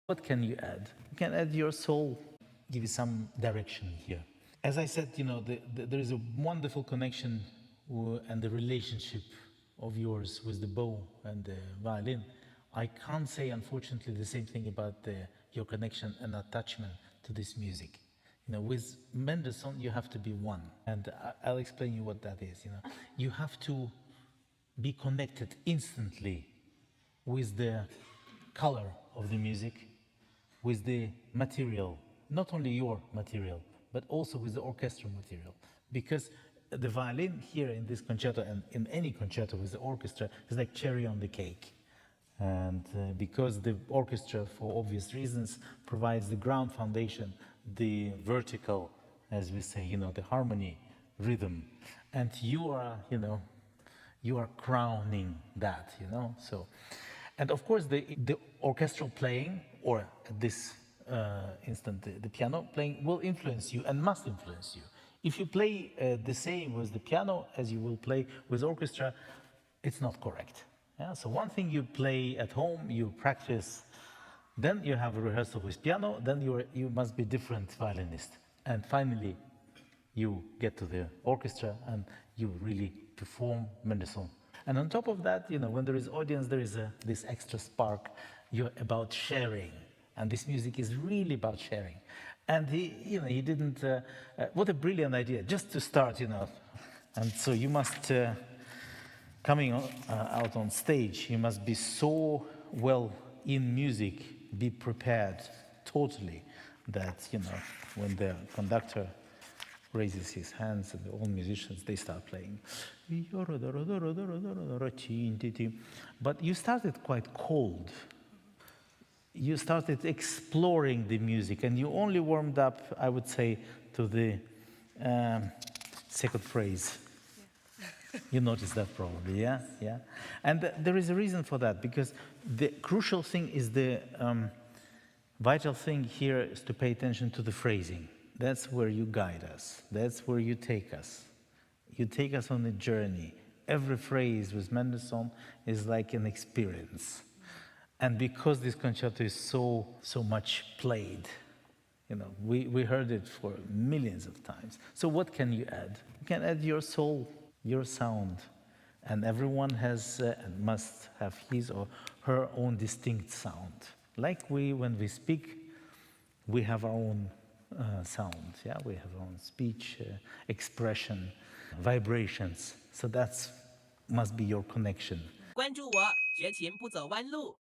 What can you add? You can add your soul, give you some direction here. As I said, there is a wonderful connection and the relationship of yours with the bow and the violin. I can't say, unfortunately, the same thing about your connection and attachment to this music. With Mendelssohn, you have to be one. And I'll explain you what that is. You have to be connected instantly with the color of the music, with the material, not only your material, but also with the orchestral material. Because the violin here in this concerto and in any concerto with the orchestra is like cherry on the cake. And because the orchestra, for obvious reasons, provides the ground foundation, the vertical, as we say, the harmony, rhythm, and you are crowning that, So, and of course, the orchestral playing, or at this instant, the piano playing, will influence you and must influence you. If you play the same with the piano as you will play with orchestra, it's not correct. Yeah? So one thing you play at home, you practice, then you have a rehearsal with piano, then you must be different violinist. And finally, you get to the orchestra and you really perform Mendelssohn. And on top of that, when there is audience, there is this extra spark. You're about sharing. And this music is really about sharing. And he didn't, what a brilliant idea, just to start, And so you must, coming out on stage, you must be so well in music, be prepared totally that, when the conductor raises his hands and all musicians, they start playing. But you started quite cold. You started exploring the music and you only warmed up, I would say, to the second phrase. Yeah. You noticed that probably, yeah? Yeah. And there is a reason for that, because the crucial thing is the vital thing here is to pay attention to the phrasing. That's where you guide us. That's where you take us. You take us on a journey. Every phrase with Mendelssohn is like an experience. And because this concerto is so much played, we heard it for millions of times. So what can you add? You can add your soul, your sound. And everyone has and must have his or her own distinct sound. Like when we speak, we have our own sound, yeah? We have our own speech, expression, vibrations. So that must be your connection. 关注我，学琴不走弯路。